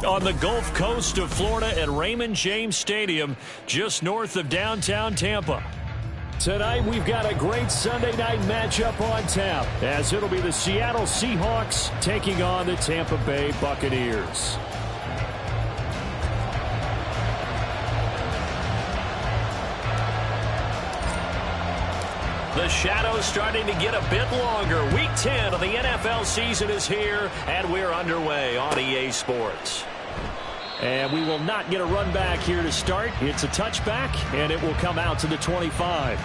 on the Gulf Coast of Florida at Raymond James Stadium, just north of downtown Tampa. Tonight, we've got a great Sunday night matchup on tap, as it'll be the Seattle Seahawks taking on the Tampa Bay Buccaneers. The shadow's starting to get a bit longer. Week 10 of the NFL season is here, and we're underway on EA Sports. And we will not get a run back here to start. It's a touchback, and it will come out to the 25.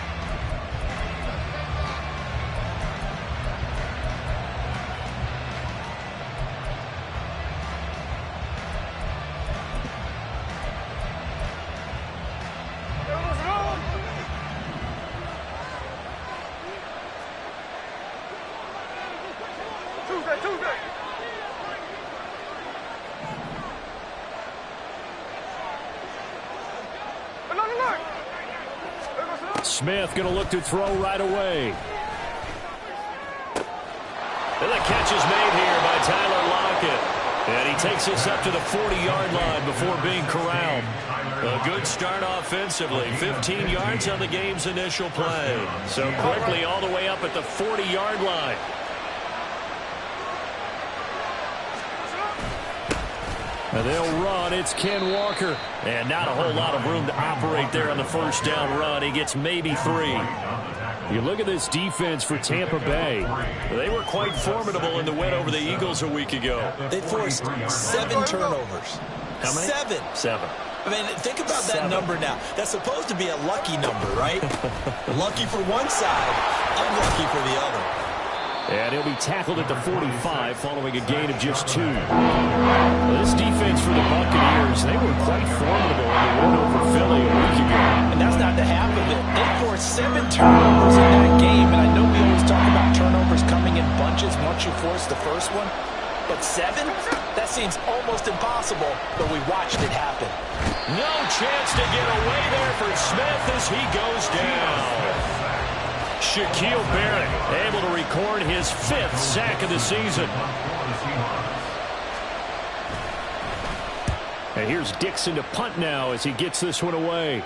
Smith going to look to throw right away. And the catch is made here by Tyler Lockett. And he takes us up to the 40-yard line before being corralled. A good start offensively. 15 yards on the game's initial play. So quickly all the way up at the 40-yard line. And they'll run. It's Ken Walker. And not a whole lot of room to operate there on the first down run. He gets maybe 3. You look at this defense for Tampa Bay. They were quite formidable in the win over the Eagles a week ago. They forced 7 turnovers. How many? 7. I mean, think about that number now. That's supposed to be a lucky number, right? Lucky for one side, unlucky for the other. And he'll be tackled at the 45 following a gain of just 2. This defense for the Buccaneers, they were quite formidable in the win over Philly a week ago. And that's not the half of it. They forced 7 turnovers in that game. And I know we always talk about turnovers coming in bunches once you force the first one. But 7? That seems almost impossible, but we watched it happen. No chance to get away there for Smith as he goes down. Shaquille Barrett able to record his 5th sack of the season. And here's Dixon to punt now as he gets this one away.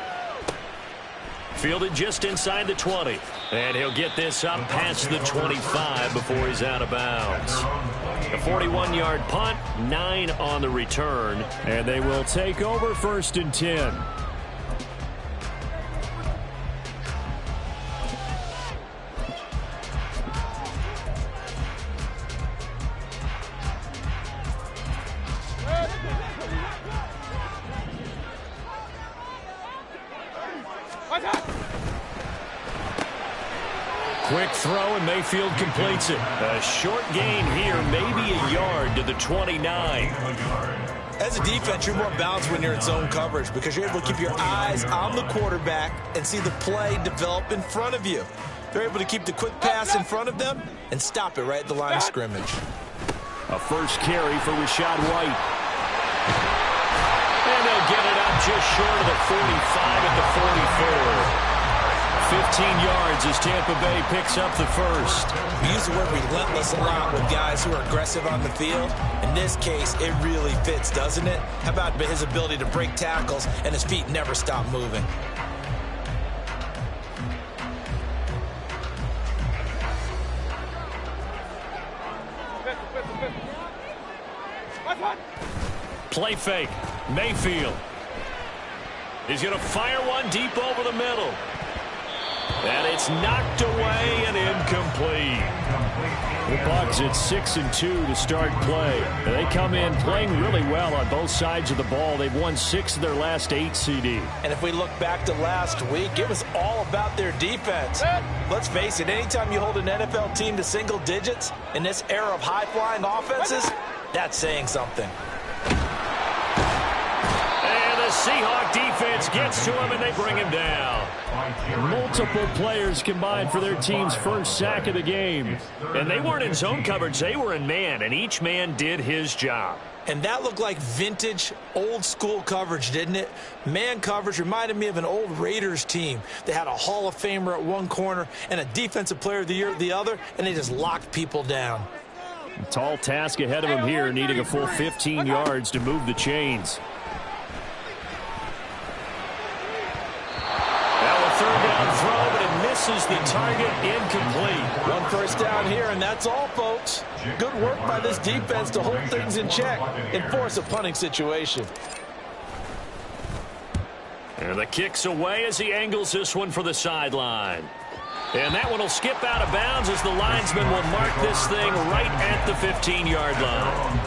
Fielded just inside the 20. And he'll get this up past the 25 before he's out of bounds. A 41-yard punt, 9 on the return. And they will take over 1st and 10. Quick throw, and Mayfield completes it. A short gain here, maybe a yard to the 29. As a defense, you're more balanced when you're in zone coverage because you're able to keep your eyes on the quarterback and see the play develop in front of you. They're able to keep the quick pass in front of them and stop it right at the line of scrimmage. A first carry for Rachaad White. And they'll get it up just short of the 45 at the 44. 15 yards as Tampa Bay picks up the first. We use the word relentless a lot with guys who are aggressive on the field. In this case, it really fits, doesn't it? How about his ability to break tackles and his feet never stop moving? Play fake. Mayfield. He's going to fire one deep over the middle. And it's knocked away and incomplete. The Bucs at 6-2 to start play. They come in playing really well on both sides of the ball. They've won 6 of their last 8 CD. And if we look back to last week, it was all about their defense. Let's face it, anytime you hold an NFL team to single digits in this era of high-flying offenses, that's saying something. The Seahawk defense gets to him, and they bring him down. Multiple players combined for their team's first sack of the game. And they weren't in zone coverage. They were in man, and each man did his job. And that looked like vintage, old-school coverage, didn't it? Man coverage reminded me of an old Raiders team. They had a Hall of Famer at one corner and a Defensive Player of the Year at the other, and they just locked people down. Tall task ahead of him here, needing a full 15 yards to move the chains. Now a third down throw, but it misses the target, incomplete. One first down here, and that's all, folks. Good work by this defense to hold things in check and force a punting situation. And the kick's away as he angles this one for the sideline. And that one will skip out of bounds as the linesman will mark this thing right at the 15-yard line.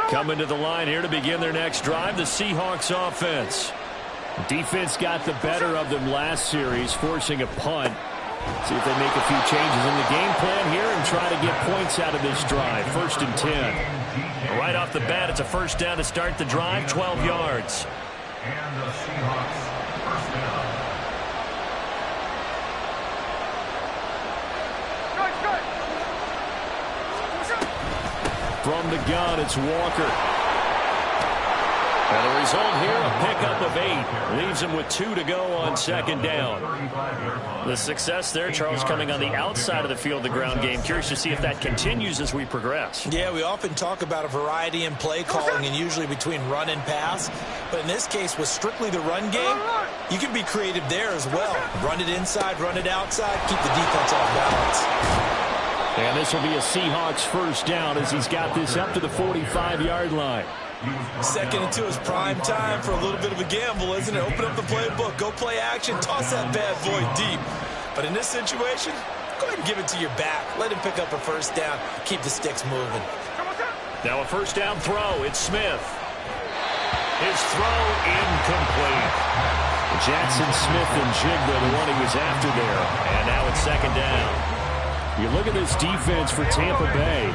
Coming to the line here to begin their next drive, the Seahawks offense. Defense got the better of them last series, forcing a punt. See if they make a few changes in the game plan here and try to get points out of this drive. 1st and 10. Right off the bat, it's a first down to start the drive, 12 yards. And the Seahawks first down. From the gun, it's Walker. And the result here, a pickup of 8. Leaves him with 2 to go on 2nd down. The success there, Charles, coming on the outside of the field, the ground game. Curious to see if that continues as we progress. Yeah, we often talk about a variety in play calling and usually between run and pass. But in this case, with strictly the run game, you can be creative there as well. Run it inside, run it outside, keep the defense off balance. And this will be a Seahawks first down as he's got this up to the 45-yard line. 2nd and 2 is prime time for a little bit of a gamble, isn't it? Open up the playbook, go play action, toss that bad boy deep. But in this situation, go ahead and give it to your back. Let him pick up a first down, keep the sticks moving. Now a first down throw, it's Smith. His throw incomplete. Jackson Smith and Jigba, the one he was after there. And now it's 2nd down. You look at this defense for Tampa Bay.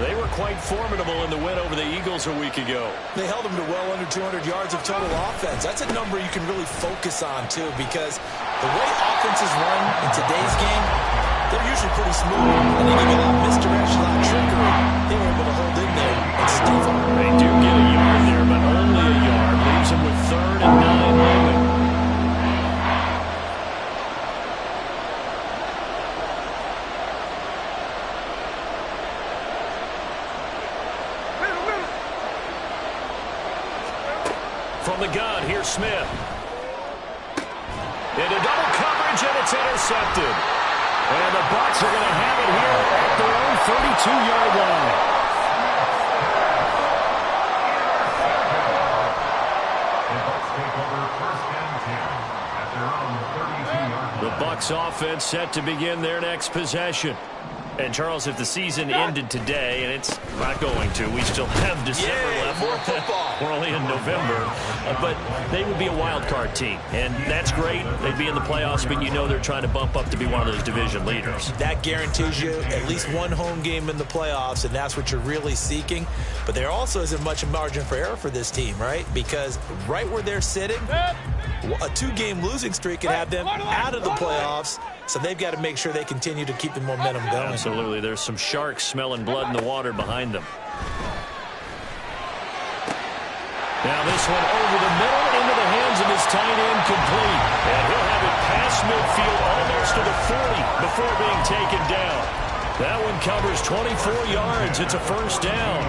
They were quite formidable in the win over the Eagles a week ago. They held them to well under 200 yards of total offense. That's a number you can really focus on, too, because the way offenses run in today's game, they're usually pretty smooth. And they give you a lot of misdirection, a lot of trickery. They were able to hold in there and stuff them. They do get a yard there, but only a yard. Leaves them with 3rd and 9 moving. From the gun, here's Smith. Into double coverage, and it's intercepted. And the Bucs are going to have it here at their own 32-yard line. The Bucs offense set to begin their next possession. And, Charles, if the season ended today, and it's not going to, we still have December left. More football. We're only in November. But they would be a wild card team. And that's great. They'd be in the playoffs, but you know they're trying to bump up to be one of those division leaders. That guarantees you at least one home game in the playoffs, and that's what you're really seeking. But there also isn't much margin for error for this team, right? Because right where they're sitting, a 2-game losing streak can have them out of the playoffs. So they've got to make sure they continue to keep the momentum going. Absolutely. There's some sharks smelling blood in the water behind them. Now this one over the middle into the hands of his tight end, complete. And he'll have it past midfield almost to the 40 before being taken down. That one covers 24 yards. It's a first down.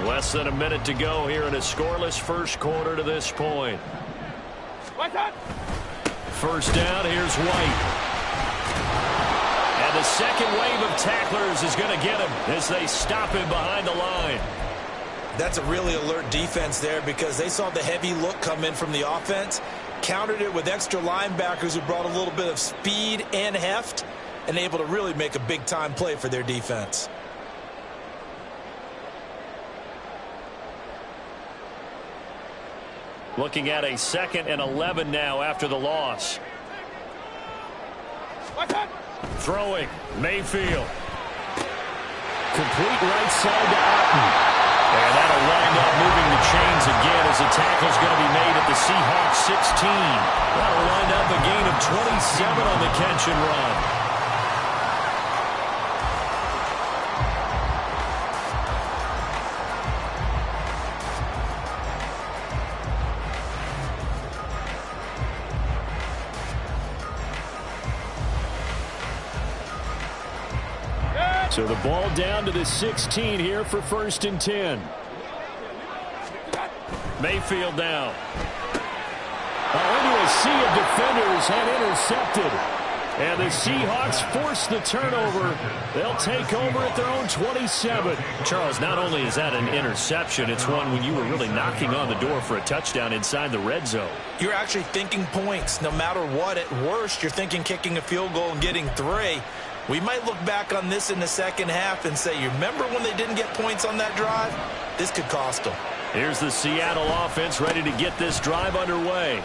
Less than a minute to go here in a scoreless first quarter to this point. First down, here's White. And the second wave of tacklers is going to get him as they stop him behind the line. That's a really alert defense there because they saw the heavy look come in from the offense, countered it with extra linebackers who brought a little bit of speed and heft, and able to really make a big-time play for their defense. Looking at a 2nd and 11 now after the loss. Throwing, Mayfield. Complete right side to Otten. And that'll wind up moving the chains again as the tackle's going to be made at the Seahawks 16. That'll wind up a gain of 27 on the catch and run. So the ball down to the 16 here for 1st and 10. Mayfield now. Into a sea of defenders and intercepted. And the Seahawks force the turnover. They'll take over at their own 27. Charles, not only is that an interception, it's one when you were really knocking on the door for a touchdown inside the red zone. You're actually thinking points. No matter what, at worst, you're thinking kicking a field goal and getting 3. We might look back on this in the second half and say, you remember when they didn't get points on that drive? This could cost them. Here's the Seattle offense ready to get this drive underway.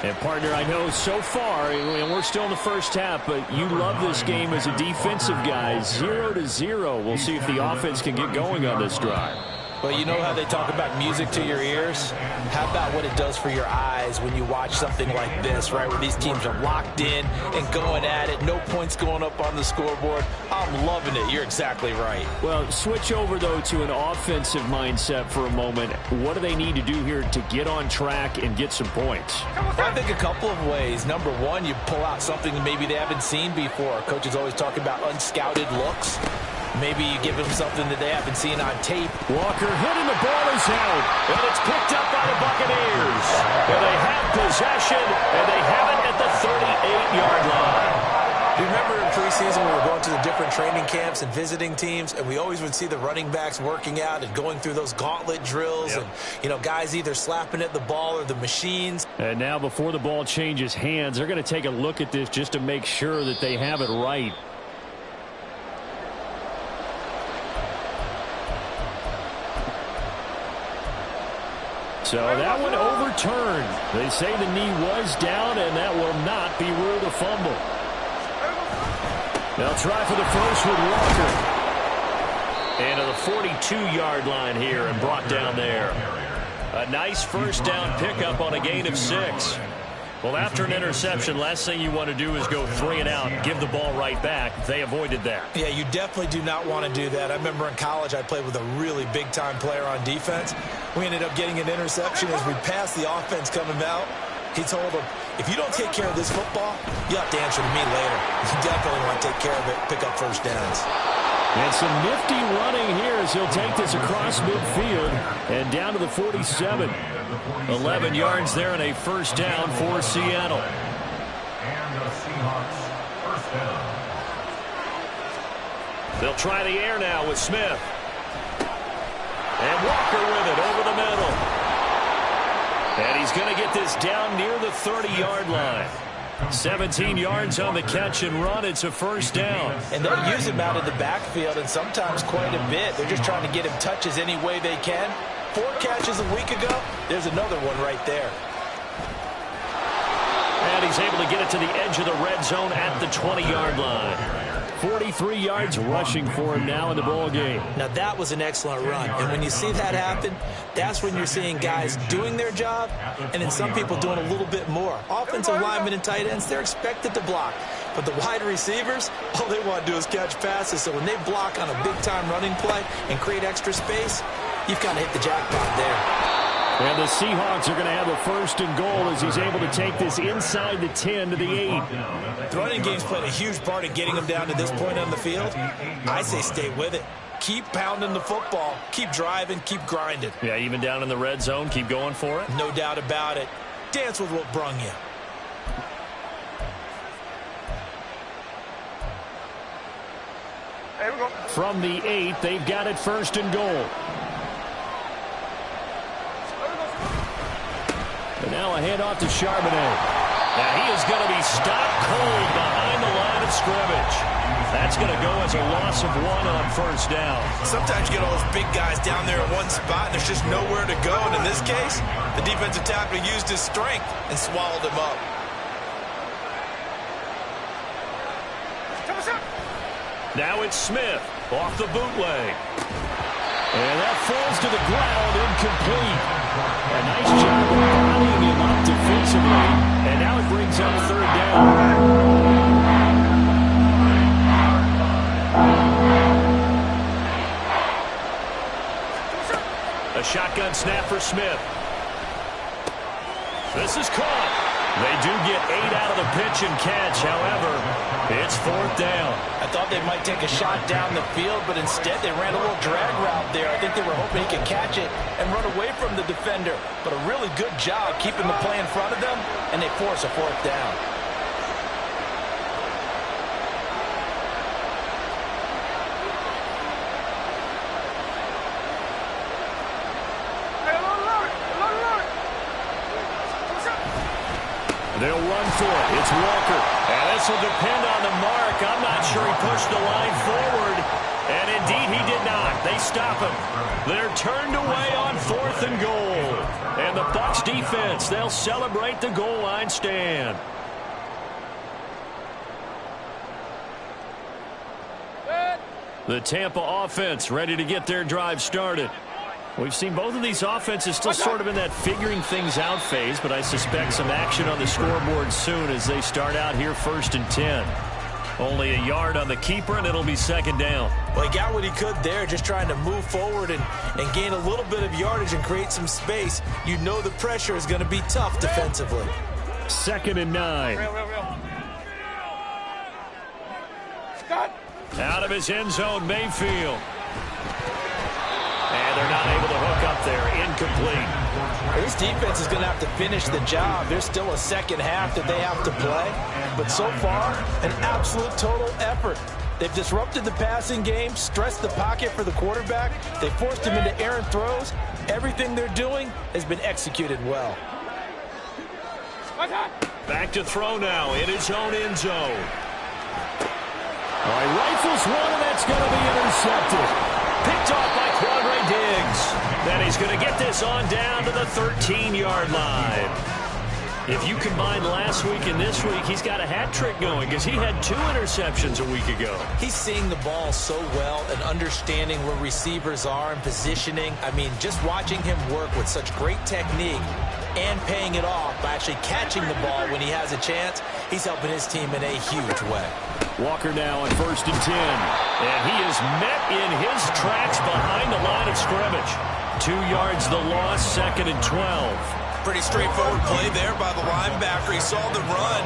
And, partner, I know so far, and we're still in the first half, but you love this game as a defensive guy. 0-0. We'll see if the offense can get going on this drive. Well, you know how they talk about music to your ears? How about what it does for your eyes when you watch something like this, right, where these teams are locked in and going at it, no points going up on the scoreboard? I'm loving it. You're exactly right. Well, switch over, though, to an offensive mindset for a moment. What do they need to do here to get on track and get some points? Well, I think a couple of ways. Number one, you pull out something maybe they haven't seen before. Coaches always talk about unscouted looks. Maybe you give them something that they haven't seen on tape. Walker hitting, the ball is out, and it's picked up by the Buccaneers. And they have possession, and they have it at the 38-yard line. Do you remember in preseason we were going to the different training camps and visiting teams, and we always would see the running backs working out and going through those gauntlet drills, and, you know, guys either slapping at the ball or the machines. And now before the ball changes hands, they're going to take a look at this just to make sure that they have it right. So that one overturned. They say the knee was down, and that will not be ruled a fumble. They'll try for the first with Walker. And to the 42-yard line here and brought down there. A nice first down pickup on a gain of 6. Well, after an interception, last thing you want to do is go 3 and out, give the ball right back. They avoided that. Yeah, you definitely do not want to do that. I remember in college I played with a really big-time player on defense. We ended up getting an interception as we passed the offense coming out. He told him, if you don't take care of this football, you'll have to answer to me later. You definitely want to take care of it, pick up first downs. And some nifty running here as he'll take this across midfield and down to the 47. 11 yards there and a first down for Seattle. And the Seahawks first down. They'll try the air now with Smith. And Walker with it over the middle. And he's going to get this down near the 30-yard line. 17 yards on the catch and run. It's a first down. And they'll use him out of the backfield, and sometimes quite a bit. They're just trying to get him touches any way they can. 4 catches a week ago. There's another one right there. And he's able to get it to the edge of the red zone at the 20-yard line. 43 yards rushing for him now in the ball game. Now that was an excellent run, and when you see that happen, that's when you're seeing guys doing their job, and then some people doing a little bit more. Offensive linemen and tight ends, they're expected to block, but the wide receivers, all they want to do is catch passes. So when they block on a big-time running play and create extra space, you've kind of hit the jackpot there. And the Seahawks are going to have a first and goal as he's able to take this inside the 10 to the 8. The running game's played a huge part in getting them down to this point on the field. I say stay with it. Keep pounding the football. Keep driving. Keep grinding. Yeah, even down in the red zone, keep going for it. No doubt about it. Dance with what brung you. From the 8, they've got it first and goal. And now a handoff to Charbonnet. Now he is going to be stopped cold behind the line of scrimmage. That's going to go as a loss of 1 on first down. Sometimes you get all those big guys down there in one spot, and there's just nowhere to go. And in this case, the defensive tackle used his strength and swallowed him up. Now it's Smith off the bootleg. And that falls to the ground, incomplete. A nice job of bodying him up defensively. And now it brings up third down. A shotgun snap for Smith. This is caught. They do get 8 out of the pitch and catch. However, it's 4th down. I thought they might take a shot down the field, but instead they ran a little drag route there. I think they were hoping he could catch it and run away from the defender. But a really good job keeping the play in front of them, and they force a 4th down. They'll run for it. It's Walker. And this will depend on the mark. I'm not sure he pushed the line forward. And indeed, he did not. They stop him. They're turned away on 4th and goal. And the Bucs defense, they'll celebrate the goal line stand. The Tampa offense ready to get their drive started. We've seen both of these offenses still sort of in that figuring things out phase, but I suspect some action on the scoreboard soon as they start out here 1st and 10. Only a yard on the keeper, and it'll be 2nd down. Well, he got what he could there, just trying to move forward and gain a little bit of yardage and create some space. You know the pressure is going to be tough defensively. 2nd and 9. Out of his end zone, Mayfield. And they're not able to hook up there. Incomplete. This defense is going to have to finish the job. There's still a second half that they have to play. But so far, an absolute total effort. They've disrupted the passing game, stressed the pocket for the quarterback. They forced him into errant throws. Everything they're doing has been executed well. Back to throw now in his own end zone. All right, rifles one, and that's going to be intercepted. Picked off by Quandre Diggs. Then he's going to get this on down to the 13-yard line. If you combine last week and this week, he's got a hat trick going because he had 2 interceptions a week ago. He's seeing the ball so well and understanding where receivers are and positioning. I mean, just watching him work with such great technique and paying it off by actually catching the ball when he has a chance, he's helping his team in a huge way. Walker now on 1st and 10. And he is met in his tracks behind the line of scrimmage. 2 yards the loss, 2nd and 12. Pretty straightforward play there by the linebacker. He saw the run,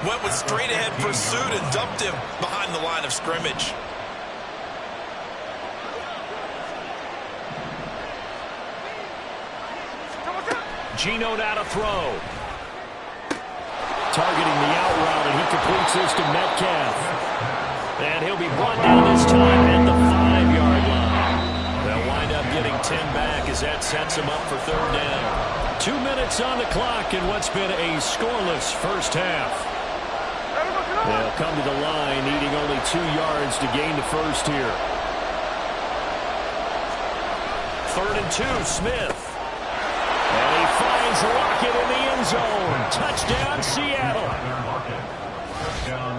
went with straight-ahead pursuit and dumped him behind the line of scrimmage. Geno now to throw. Targeting the out route, and he completes this to Metcalf. And he'll be brought down this time at the 5-yard line. They'll wind up getting 10 back as that sets him up for 3rd down. 2 minutes on the clock in what's been a scoreless first half. They'll come to the line needing only 2 yards to gain the first here. 3rd and 2, Smith. And he finds Lockett in the end zone. Touchdown, Seattle.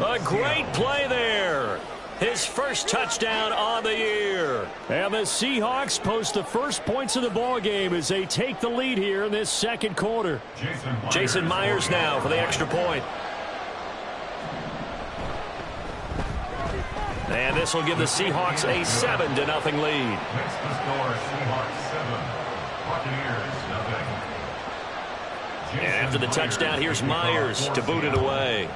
A great play there. His first touchdown on the year. And the Seahawks post the first points of the ball game as they take the lead here in this 2nd quarter. Jason Myers now for the extra point. And this will give the Seahawks a 7-0 lead. Next to score, Seahawks 7, Buccaneers 0. And after the touchdown, here's Myers to boot it away.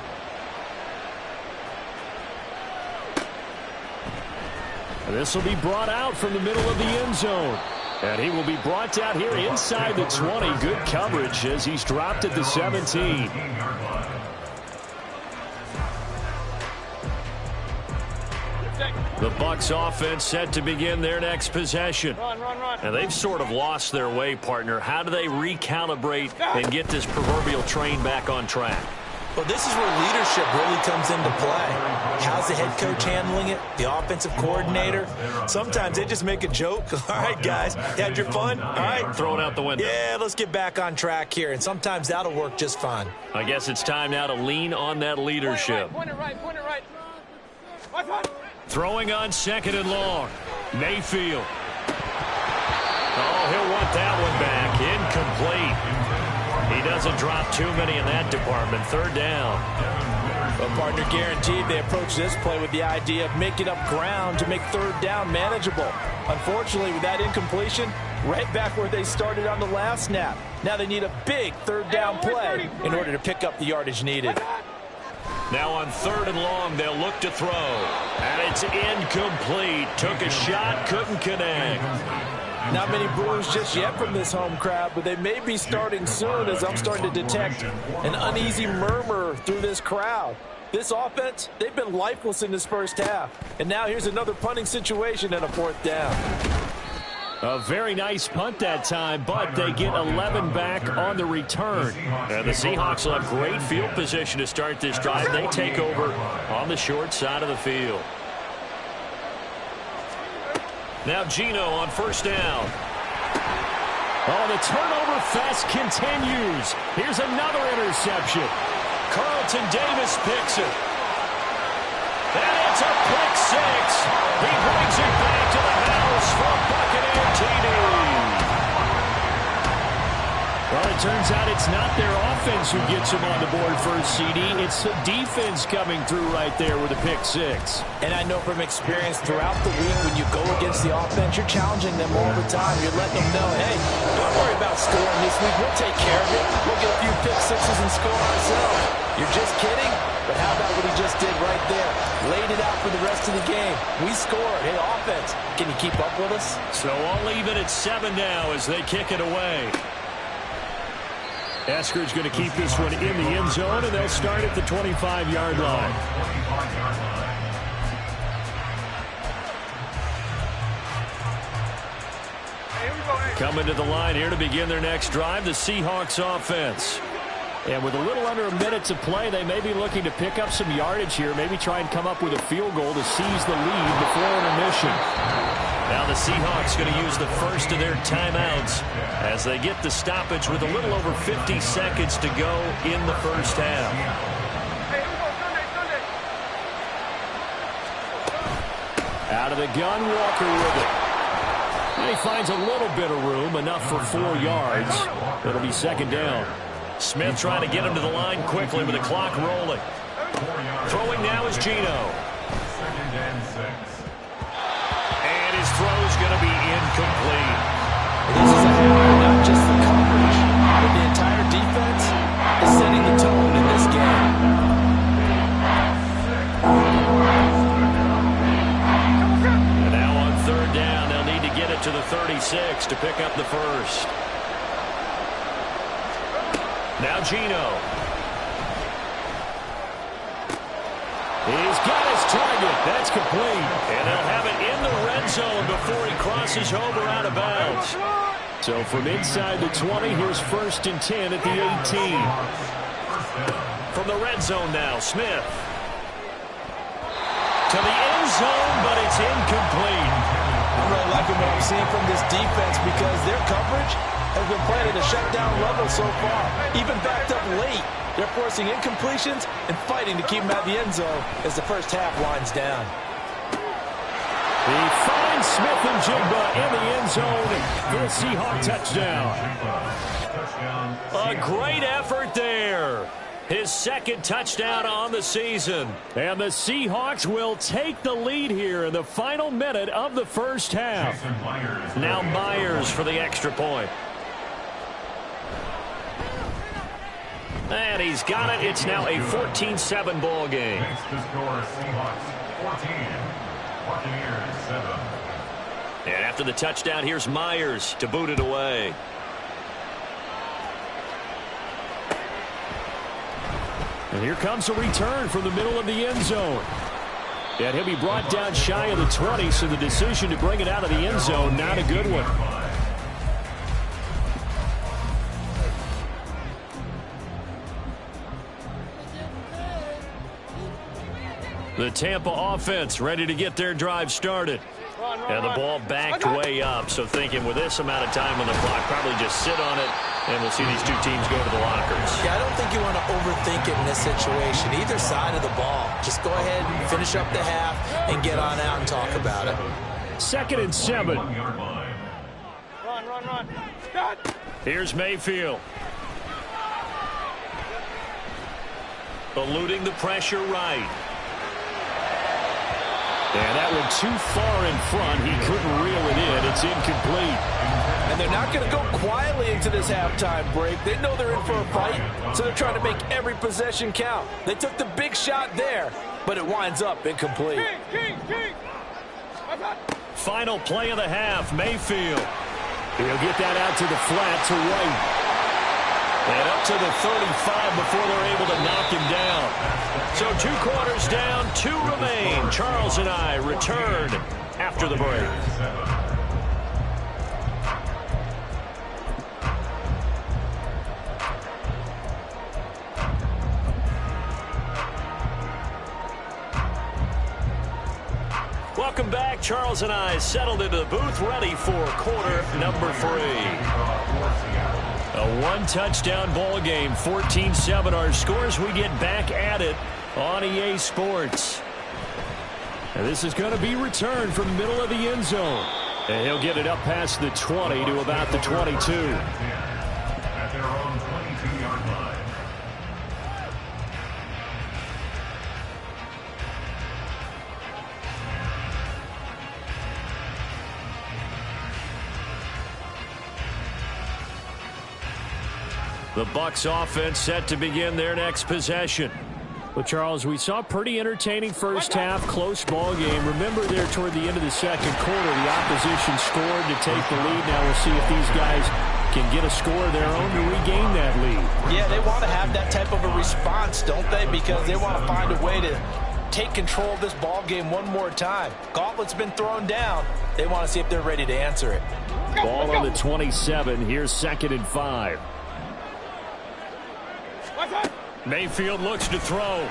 This will be brought out from the middle of the end zone. And he will be brought down here inside the 20. Good coverage as he's dropped at the 17. The Bucs offense set to begin their next possession. Run. And they've sort of lost their way, partner. How do they recalibrate and get this proverbial train back on track? Well, this is where leadership really comes into play. How's the head coach handling it? The offensive coordinator? Sometimes they just make a joke. All right, guys, you had your fun? All right. Throw it out the window. Yeah, let's get back on track here. And sometimes that'll work just fine. I guess it's time now to lean on that leadership. Point it right. Throwing on 2nd and long. Mayfield. Oh, he'll want that one back. Incomplete. He doesn't drop too many in that department. 3rd down. Well, partner, guaranteed they approach this play with the idea of making up ground to make 3rd down manageable. Unfortunately, with that incompletion, right back where they started on the last snap. Now they need a big 3rd down play in order to pick up the yardage needed. Now on 3rd and long, they'll look to throw. And it's incomplete. Took a shot, couldn't connect. Not many boos just yet from this home crowd, but they may be starting soon as I'm starting to detect an uneasy murmur through this crowd. This offense, they've been lifeless in this first half. And now here's another punting situation and a 4th down. A very nice punt that time, but they get 11 back on the return. And the Seahawks will have great field position to start this drive. They take over on the short side of the field. Now Geno on 1st down. Oh, the turnover fest continues. Here's another interception. Carlton Davis picks it. And it's a pick 6. He brings it back to the house for a Buccaneer TD. Well, it turns out it's not their offense who gets them on the board first, CD. It's the defense coming through right there with a pick 6. And I know from experience throughout the week when you go against the offense, you're challenging them all the time. You're letting them know, hey, don't worry about scoring this week. We'll take care of it. We'll get a few pick 6s and score ourselves. You're just kidding? But how about what he just did right there? Laid it out for the rest of the game. We scored. Hey, offense, can you keep up with us? So I'll leave it at 7 now as they kick it away. Esker's going to keep this one in the end zone, and they'll start at the 25-yard line. Coming to the line here to begin their next drive, the Seahawks offense. And with a little under a minute to play, they may be looking to pick up some yardage here, maybe try and come up with a field goal to seize the lead before intermission. Now the Seahawks going to use the first of their timeouts as they get the stoppage with a little over 50 seconds to go in the first half. Out of the gun, Walker with it. And he finds a little bit of room, enough for 4 yards. It'll be 2nd down. Smith trying to get him to the line quickly with the clock rolling. Throwing now is Geno. And his throw's going to be incomplete. This is a half, not just the coverage, but the entire defense is setting the tone in this game. And now on 3rd down, they'll need to get it to the 36 to pick up the first. Now Geno. He's got his target. That's complete. And they'll have it in the red zone before he crosses over out of bounds. So from inside the 20, here's 1st and 10 at the 18. From the red zone now, Smith. To the end zone, but it's incomplete. I'm really liking what I'm seeing from this defense because their coverage has been playing at a shutdown level so far. Even backed up late, they're forcing incompletions and fighting to keep them at the end zone as the first half winds down. He finds Smith and Jigba in the end zone for a Seahawk touchdown. A great effort there. His 2nd touchdown on the season. And the Seahawks will take the lead here in the final minute of the first half. Now Myers for the extra point. And he's got it. It's now a 14-7 ball game. The score is Seahawks 14, Buccaneers 7. And after the touchdown, here's Myers to boot it away. And here comes a return from the middle of the end zone. And he'll be brought down shy of the 20, so the decision to bring it out of the end zone, not a good one. The Tampa offense ready to get their drive started. And the ball backed way up, so thinking with this amount of time on the clock, probably just sit on it, and we'll see these two teams go to the lockers. Yeah, I don't think you want to overthink it in this situation, either side of the ball. Just go ahead and finish up the half and get on out and talk about it. 2nd and 7. Run. Here's Mayfield. Eluding the pressure right. And that went too far in front. He couldn't reel it in. It's incomplete. And they're not going to go quietly into this halftime break. They know they're in for a fight, so they're trying to make every possession count. They took the big shot there, but it winds up incomplete. Final play of the half, Mayfield. He'll get that out to the flat to White. And up to the 35 before they're able to knock him down. So 2 quarters down, 2 remain. Charles and I return after the break. Welcome back. Charles and I settled into the booth, ready for quarter number 3. A 1-touchdown ball game, 14-7 our scores. We get back at it on EA Sports. And this is going to be returned from the middle of the end zone. And he'll get it up past the 20 to about the 22. At their own 22-yard line. The Bucs offense set to begin their next possession. Well, Charles, we saw a pretty entertaining first half, close ball game. Remember there toward the end of the second quarter, the opposition scored to take the lead. Now we'll see if these guys can get a score of their own to regain that lead. Yeah, they want to have that type of a response, don't they? Because they want to find a way to take control of this ball game one more time. Gauntlet's been thrown down. They want to see if they're ready to answer it. Ball on the 27. Here's 2nd and 5. Mayfield looks to throw.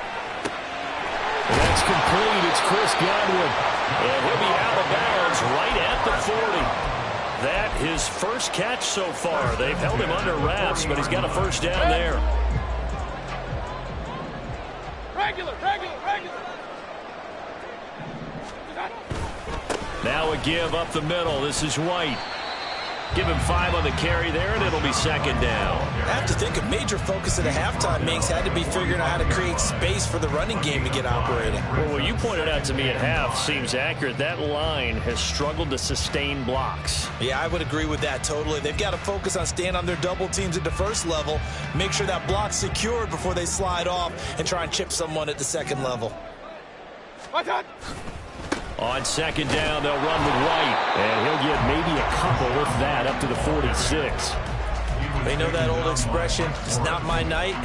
That's complete. It's Chris Godwin. And he'll be out of bounds right at the 40. That his first catch so far. They've held him under wraps, but he's got a first down there. Regular. Now a give up the middle. This is White. Give him 5 on the carry there, and it'll be 2nd down. I have to think a major focus of the halftime meetings had to be figuring out how to create space for the running game to get operating. Well, what you pointed out to me at half seems accurate. That line has struggled to sustain blocks. Yeah, I would agree with that totally. They've got to focus on staying on their double teams at the first level, make sure that block's secured before they slide off, and try and chip someone at the second level. On 2nd down, they'll run with White. And he'll get maybe a couple with that up to the 46. They know that old expression, it's not my night.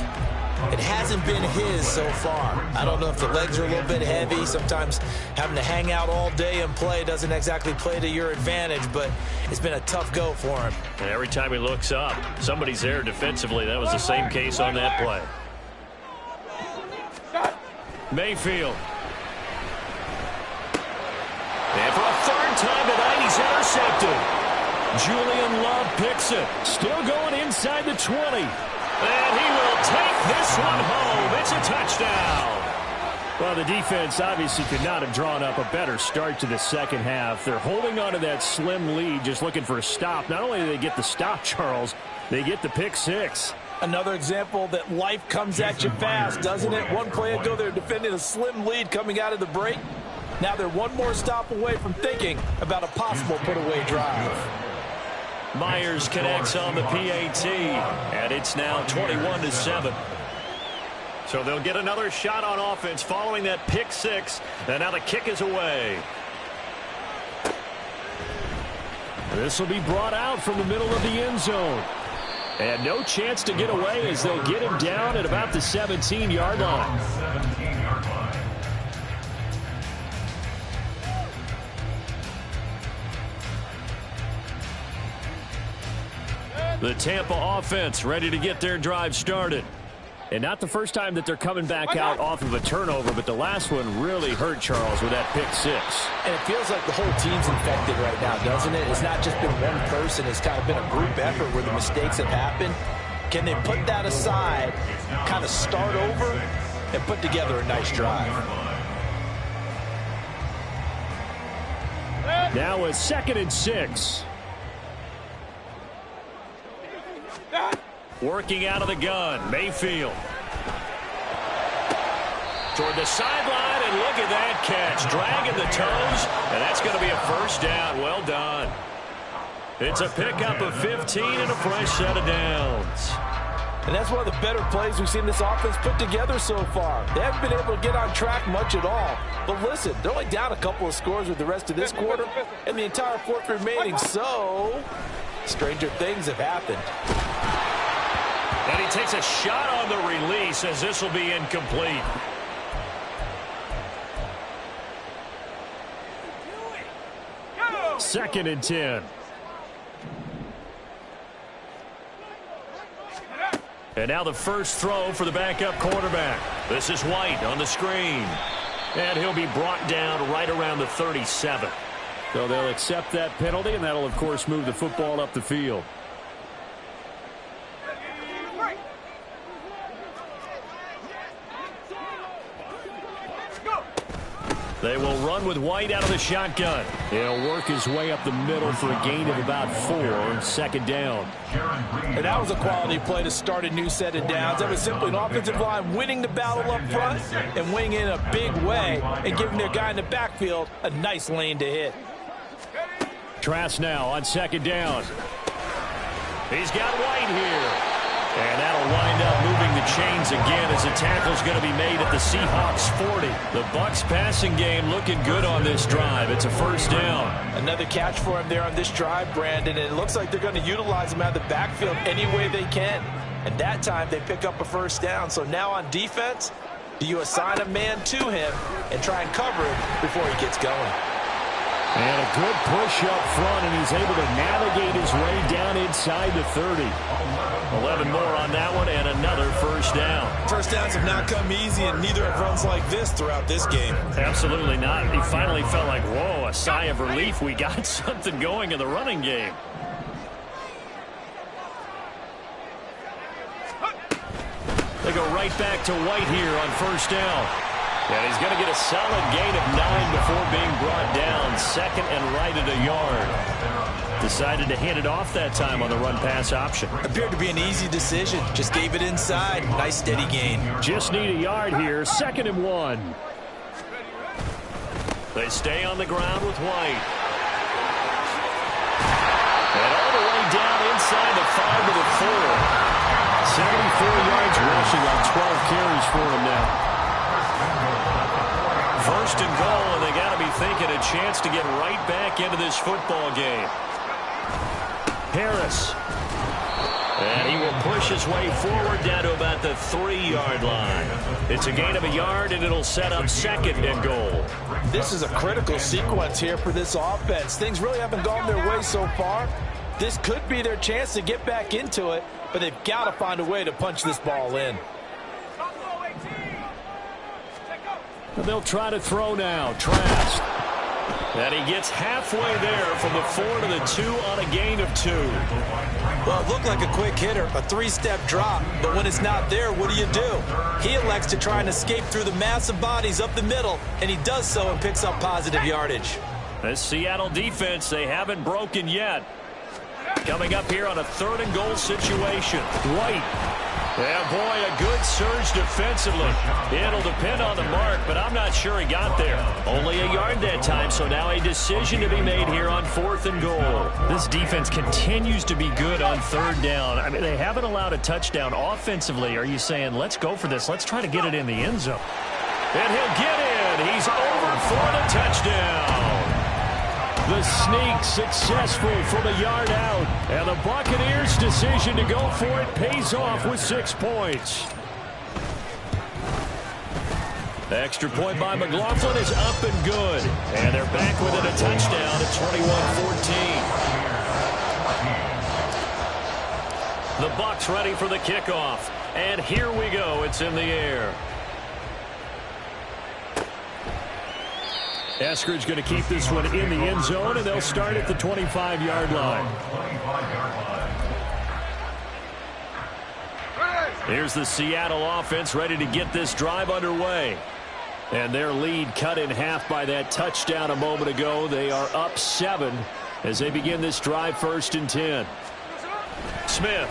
It hasn't been his so far. I don't know if the legs are a little bit heavy. Sometimes having to hang out all day and play doesn't exactly play to your advantage, but it's been a tough go for him. And every time he looks up, somebody's there defensively. That was the same case on that play. Mayfield. And for a 3rd time tonight, he's intercepted. Julian Love picks it. Still going inside the 20. And he will take this one home. It's a touchdown. Well, the defense obviously could not have drawn up a better start to the second half. They're holding on to that slim lead, just looking for a stop. Not only do they get the stop, Charles, they get the pick 6. Another example that life comes at you fast, doesn't it? One play ago, they're defending a slim lead coming out of the break. Now they're one more stop away from thinking about a possible put-away drive. Myers connects on the PAT, and it's now 21-7. So they'll get another shot on offense following that pick 6, and now the kick is away. This will be brought out from the middle of the end zone. And no chance to get away as they'll get him down at about the 17-yard line. 17-yard line. The Tampa offense ready to get their drive started. And not the first time that they're coming back out off of a turnover, but the last one really hurt Charles with that pick 6. And it feels like the whole team's infected right now, doesn't it? It's not just been one person. It's kind of been a group effort where the mistakes have happened. Can they put that aside, kind of start over, and put together a nice drive? Now a 2nd and 6. Working out of the gun, Mayfield. toward the sideline, and look at that catch. Dragging the toes, and that's going to be a first down. Well done. It's a pickup of 15 and a fresh set of downs. And that's one of the better plays we've seen this offense put together so far. They haven't been able to get on track much at all. But listen, they're only down a couple of scores with the rest of this quarter and the entire fourth remaining. So, stranger things have happened. And he takes a shot on the release as this will be incomplete. Second and 10. And now the first throw for the backup quarterback. This is White on the screen. And he'll be brought down right around the 37. So they'll accept that penalty, and that'll, of course, move the football up the field. They will run with White out of the shotgun. He'll work his way up the middle for a gain of about 4, second down. And that was a quality play to start a new set of downs. That was simply an offensive line winning the battle up front and winning in a big way and giving their guy in the backfield a nice lane to hit. Trask now on second down. He's got White here. And that'll wind up moving the chains again as the tackle's going to be made at the Seahawks 40. The Bucs passing game looking good on this drive. It's a first down. Another catch for him there on this drive, Brandon, and it looks like they're going to utilize him out of the backfield any way they can. And that time they pick up a first down. So now on defense, do you assign a man to him and try and cover him before he gets going? And a good push up front, and he's able to navigate his way down inside the 30. 11 more on that one, and another first down. First downs have not come easy, and neither have runs like this throughout this game. Absolutely not. He finally felt like, whoa, a sigh of relief. We got something going in the running game. They go right back to White here on first down. And he's going to get a solid gain of 9 before being brought down. Second and right at a yard. Decided to hand it off that time on the run-pass option. Appeared to be an easy decision. Just gave it inside. Nice steady gain. Just need a yard here. Second and 1. They stay on the ground with White. And all the way down inside the 5 to the 4. 74 yards rushing on 12 carries for him now. First and goal, and they got to be thinking a chance to get right back into this football game. Harris. And he will push his way forward down to about the 3-yard line. It's a gain of a yard, and it'll set up second and goal. This is a critical sequence here for this offense. Things really haven't gone their way so far. This could be their chance to get back into it, but they've got to find a way to punch this ball in. They'll try to throw now. Trask. And he gets halfway there from the 4 to the 2 on a gain of 2. Well, it looked like a quick hitter, a 3-step drop, but when it's not there, what do? He elects to try and escape through the massive bodies up the middle, and he does so and picks up positive yardage. This Seattle defense, they haven't broken yet. Coming up here on a 3rd and goal situation. White. Yeah, boy, a good surge defensively. It'll depend on the mark, but I'm not sure he got there. Only a yard that time, so now a decision to be made here on 4th and goal. This defense continues to be good on 3rd down. I mean, they haven't allowed a touchdown offensively. Are you saying, let's go for this? Let's try to get it in the end zone. And he'll get in. He's over for the touchdown. The sneak successful from a yard out. And the Buccaneers' decision to go for it pays off with 6 points. The extra point by McLaughlin is up and good. And they're back within a touchdown at 21-14. The Bucs ready for the kickoff. And here we go. It's in the air. Eskridge going to keep this one in the end zone, and they'll start at the 25-yard line. Here's the Seattle offense ready to get this drive underway. And their lead cut in half by that touchdown a moment ago. They are up 7 as they begin this drive 1st and 10. Smith.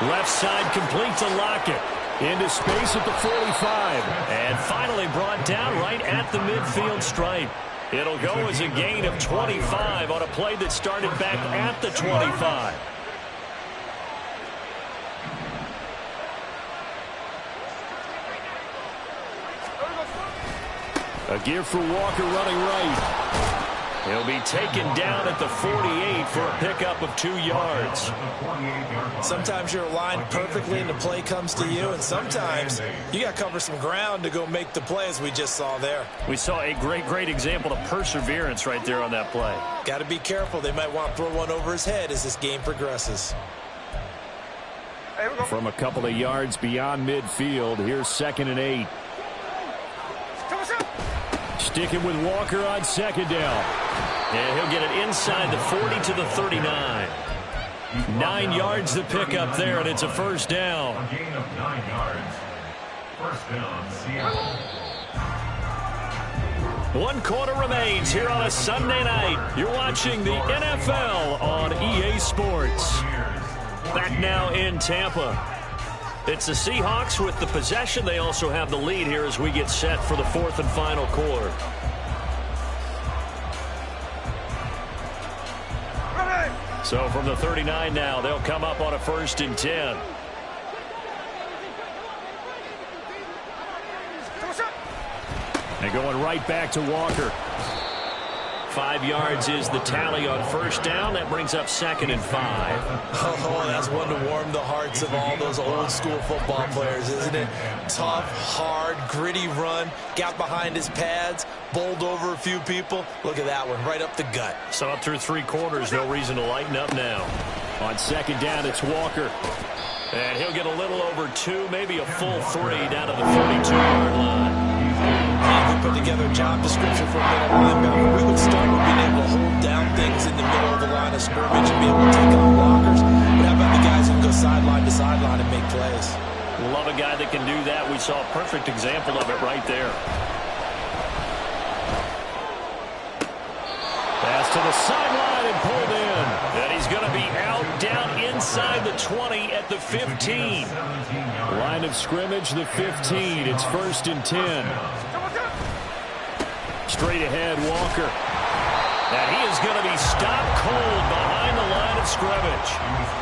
Left side complete to Lockett. Into space at the 45. And finally brought down right at the midfield stripe. It'll go as a gain of 25 on a play that started back at the 25. A give for Walker running right. He'll be taken down at the 48 for a pickup of 2 yards. Sometimes you're aligned perfectly and the play comes to you, and sometimes you got to cover some ground to go make the play, as we just saw there. We saw a great example of perseverance right there on that play. Got to be careful. They might want to throw one over his head as this game progresses. From a couple of yards beyond midfield, here's 2nd and 8. Sticking with Walker on 2nd down. And he'll get it inside the 40 to the 39. 9 yards to pick up there, and it's a first down. A gain of 9 yards. First down, Seattle. 1 quarter remains here on a Sunday night. You're watching the NFL on EA Sports. Back now in Tampa. It's the Seahawks with the possession. They also have the lead here as we get set for the 4th and final quarter. So from the 39 now, they'll come up on a 1st and 10. And going right back to Walker. 5 yards is the tally on 1st down. That brings up 2nd and 5. Oh, that's one to warm the hearts of all those old school football players, isn't it? Tough, hard, gritty run. Got behind his pads, bowled over a few people. Look at that one, right up the gut. So up through 3 quarters, no reason to lighten up now. On 2nd down, it's Walker. And he'll get a little over 2, maybe a full 3 down to the 42-yard line. We put together a job description for a middle linebacker. We would start with being able to hold down things in the middle of the line of scrimmage and be able to take on blockers. But how about the guys who can go sideline to sideline and make plays? Love a guy that can do that. We saw a perfect example of it right there. Pass to the sideline and pulled in. And he's going to be out down inside the 20 at the 15. Line of scrimmage, the 15. It's 1st and 10. Straight ahead, Walker. And he is going to be stopped cold behind the line of scrimmage.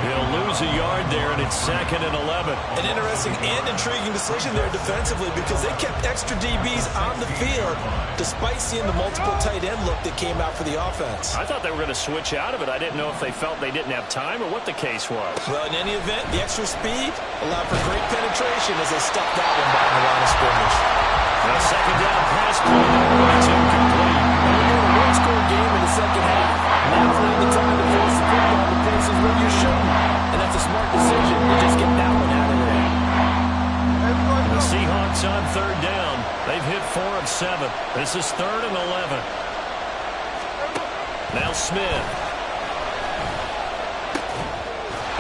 He'll lose a yard there, and it's 2nd and 11. An interesting and intriguing decision there defensively because they kept extra DBs on the field despite seeing the multiple tight end look that came out for the offense. I thought they were going to switch out of it. I didn't know if they felt they didn't have time or what the case was. Well, in any event, the extra speed allowed for great penetration as they stuck that one behind the line of scrimmage. A 2nd down pass play. It's incomplete. A one-score game in the second half. Now's not the time to force the football to places where you shouldn't. And that's a smart decision to just get that one out of there. The Seahawks on 3rd down. They've hit 4 of 7. This is 3rd and 11. Now Smith.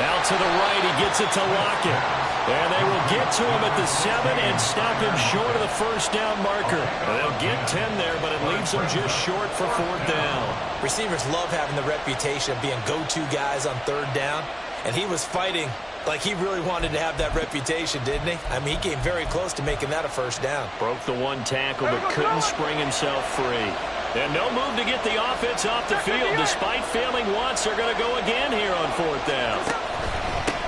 Out to the right. He gets it to Lockett. And they will get to him at the 7 and stop him short of the 1st down marker. They'll get 10 there, but it leaves them just short for 4th down. Receivers love having the reputation of being go-to guys on 3rd down. And he was fighting like he really wanted to have that reputation, didn't he? I mean, he came very close to making that a 1st down. Broke the 1 tackle, but couldn't spring himself free. And no move to get the offense off the field. Despite failing once, they're going to go again here on 4th down.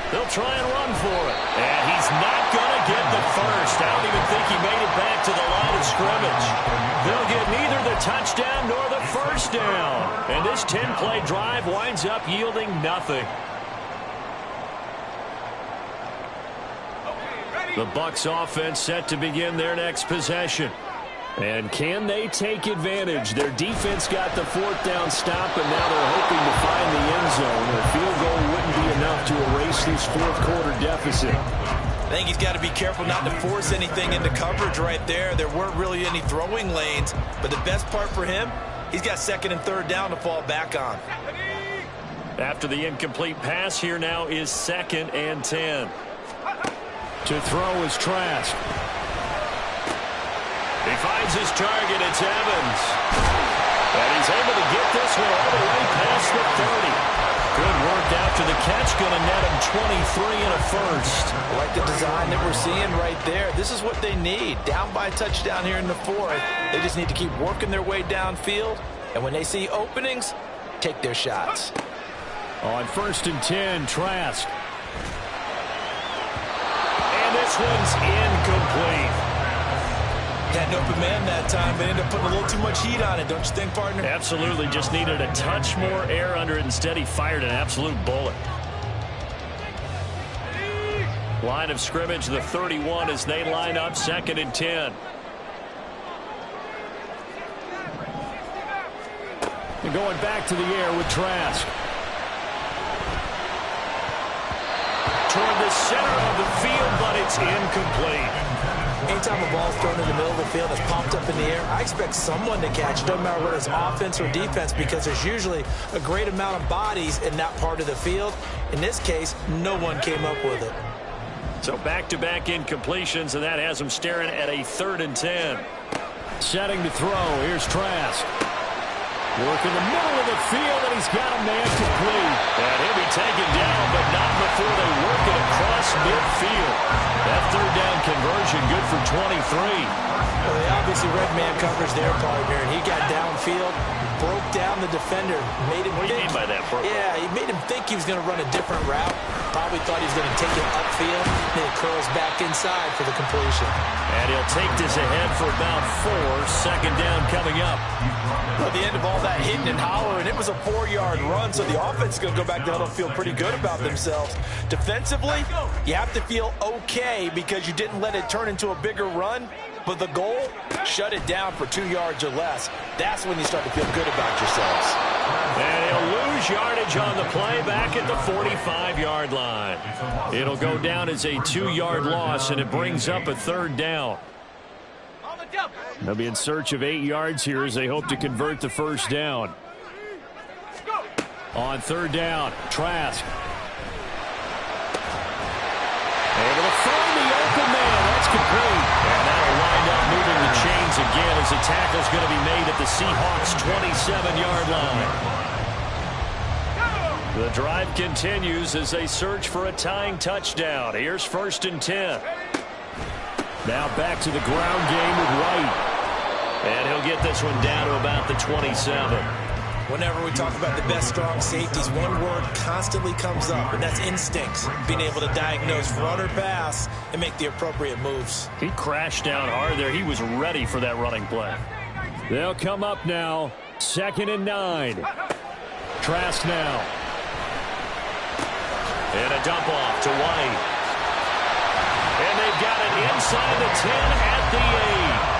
They'll try and run for it. And he's not going to get the first. I don't even think he made it back to the line of scrimmage. They'll get neither the touchdown nor the 1st down. And this 10-play drive winds up yielding nothing. The Bucs offense set to begin their next possession. And can they take advantage? Their defense got the 4th down stop, and now they're hoping to find the end zone. A field goal wouldn't be enough to erase this 4th quarter deficit. I think he's got to be careful not to force anything into coverage right there. There weren't really any throwing lanes, but the best part for him, he's got 2nd and 3rd down to fall back on. After the incomplete pass, here now is 2nd and 10. To throw is Trask. He finds his target. It's Evans. And he's able to get this one all the way past the 30. Good work out after the catch, going to net him 23 and a first. I like the design that we're seeing right there. This is what they need. Down by a touchdown here in the fourth. They just need to keep working their way downfield. And when they see openings, take their shots. On 1st and 10, Trask. And this one's incomplete. Had an open man that time, but ended up putting a little too much heat on it, don't you think, partner? Absolutely. Just needed a touch more air under it. Instead, he fired an absolute bullet. Line of scrimmage, the 31 as they line up 2nd and 10. And going back to the air with Trask. Toward the center of the field, but it's incomplete. Anytime a ball's thrown in the middle of the field that's popped up in the air, I expect someone to catch it. Doesn't matter whether it's offense or defense, because there's usually a great amount of bodies in that part of the field. In this case, no one came up with it. So back-to-back incompletions, and that has him staring at a 3rd and 10. Setting to throw. Here's Trask. Work in the middle of the field, and he's got a man complete. And he'll be taken down, but not before they work it across midfield. That 3rd down conversion good for 23. Well, they obviously read man coverage their partner, and he got downfield, broke down the defender, made him What do you mean by that, bro? Yeah, he made him think he was going to run a different route. Probably thought he was going to take it upfield, then it curls back inside for the completion. And he'll take this ahead for about 4. 2nd down coming up. Well, the end of all that hitting and hollering, it was a 4-yard run, so the offense is going to go back down and feel pretty good about themselves. Defensively, you have to feel okay because you didn't let it turn into a bigger run, but the goal, shut it down for 2 yards or less. That's when you start to feel good about yourselves. And he'll lose yardage on the play back at the 45-yard line. It'll go down as a 2-yard loss, and it brings up a 3rd down. They'll be in search of 8 yards here as they hope to convert the 1st down. On 3rd down, Trask. Able to find the open man. That's complete. And that'll wind up moving the chains again as the tackle's going to be made at the Seahawks' 27-yard line. The drive continues as they search for a tying touchdown. Here's 1st and 10. Now back to the ground game with White. And he'll get this one down to about the 27. Whenever we talk about the best strong safeties, one word constantly comes up, and that's instincts. Being able to diagnose run or pass and make the appropriate moves. He crashed down hard there. He was ready for that running play. They'll come up now. 2nd and 9. Trask now. And a dump off to White. And they've got it inside the 10 at the 8.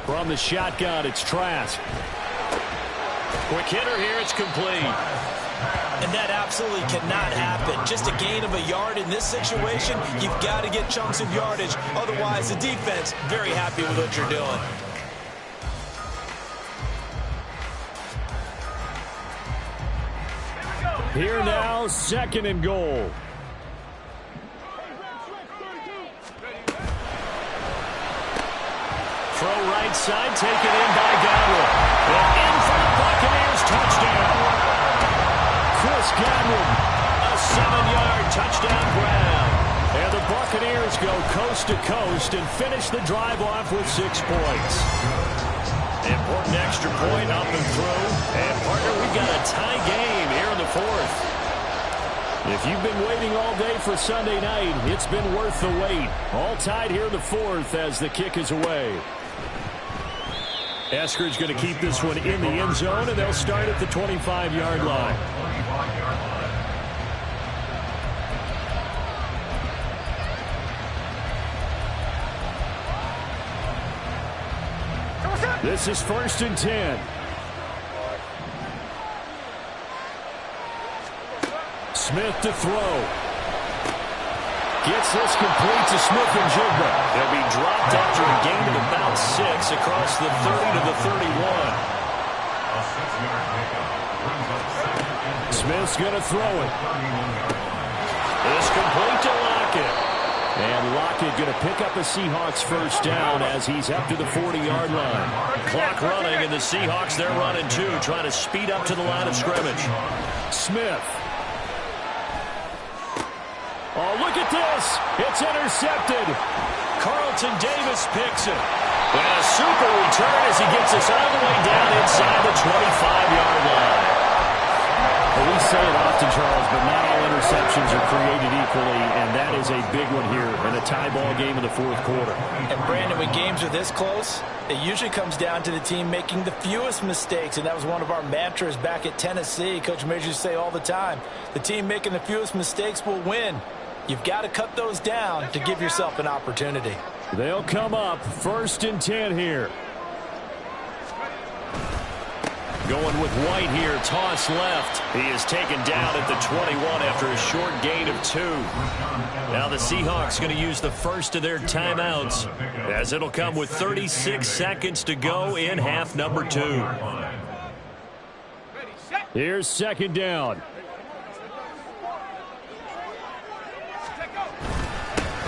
From the shotgun, it's Trask. Quick hitter here, it's complete. And that absolutely cannot happen. Just a gain of a yard in this situation, you've got to get chunks of yardage. Otherwise, the defense, very happy with what you're doing. Here now, 2nd and goal. Throw right side, taken in by Godwin. And in for the Buccaneers, touchdown. Chris Godwin, a 7-yard touchdown grab. And the Buccaneers go coast to coast and finish the drive off with 6 points. Important extra point up and through. And, partner, we've got a tie game here in the 4th. If you've been waiting all day for Sunday night, it's been worth the wait. All tied here in the 4th as the kick is away. Eskridge going to keep this one in the end zone, and they'll start at the 25-yard line. This is 1st and 10. Smith to throw. Gets this complete to Smith and Jigba. They'll be dropped after a gain of about 6 across the 30 to the 31. A 6-yard pickup brings up 2nd and 10. Smith's going to throw it. It's complete to Lockett. And Lockett going to pick up a Seahawks first down as he's up to the 40-yard line. Clock running, and the Seahawks, they're running too, trying to speed up to the line of scrimmage. Smith. Oh, look at this. It's intercepted. Carlton Davis picks it. And a super return as he gets us all the way down inside the 25-yard line. Well, we say it often, Charles, but not all interceptions are created equally, and that is a big one here in a tie ball game in the fourth quarter. And, Brandon, when games are this close, it usually comes down to the team making the fewest mistakes, and that was one of our mantras back at Tennessee. Coach Major used to say all the time, the team making the fewest mistakes will win. You've got to cut those down to give yourself an opportunity. They'll come up 1st and 10 here. Going with White here, toss left. He is taken down at the 21 after a short gain of 2. Now the Seahawks going to use the first of their timeouts as it'll come with 36 seconds to go in half number 2. Here's 2nd down.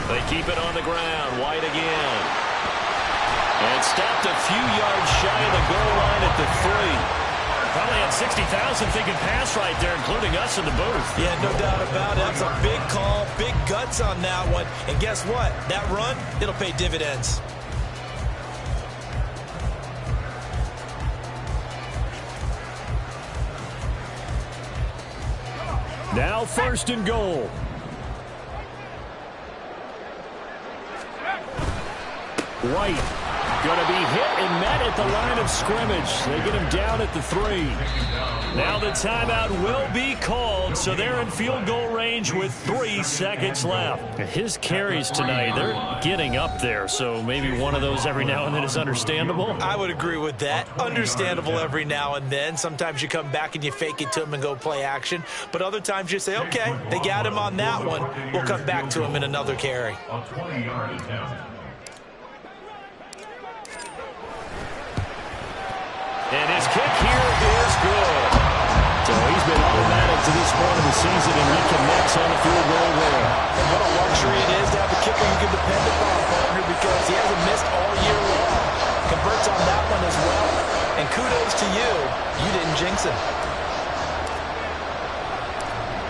They keep it on the ground. White again. And stopped a few yards shy of the goal line at the 3. Probably had 60,000 thinking pass right there, including us in the booth. Yeah, no doubt about it. That's a big call, big guts on that one. And guess what? That run, it'll pay dividends. Now 1st and goal. White going to be hit and met at the line of scrimmage. They get him down at the 3. Now the timeout will be called, so they're in field goal range with 3 seconds left. His carries tonight, they're getting up there, so maybe one of those every now and then is understandable. I would agree with that. Understandable every now and then. Sometimes you come back and you fake it to him and go play action. But other times you say, okay, they got him on that one. We'll come back to him in another carry. A 20-yard attempt. And his kick here is good. So he's been automatic to this point of the season, and he connects on the field goal there. And what a luxury it is to have a kicker you can depend upon, partner, because he hasn't missed all year long. Converts on that one as well. And kudos to you. You didn't jinx him.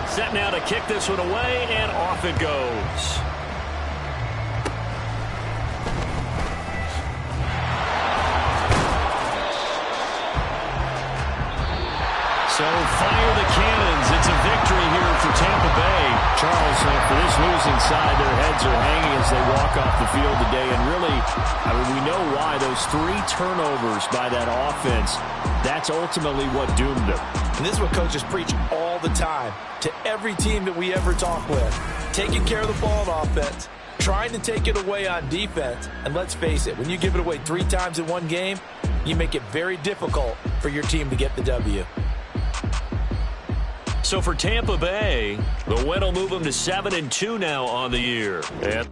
Set now to kick this one away, and off it goes. So fire the cannons. It's a victory here for Tampa Bay. Charles, for this losing side, their heads are hanging as they walk off the field today. And really, I mean, we know why. Those 3 turnovers by that offense, that's ultimately what doomed them. And this is what coaches preach all the time to every team that we ever talk with. Taking care of the ball on offense, trying to take it away on defense. And let's face it, when you give it away 3 times in one game, you make it very difficult for your team to get the W. So for Tampa Bay, the win will move them to 7-2 now on the year. And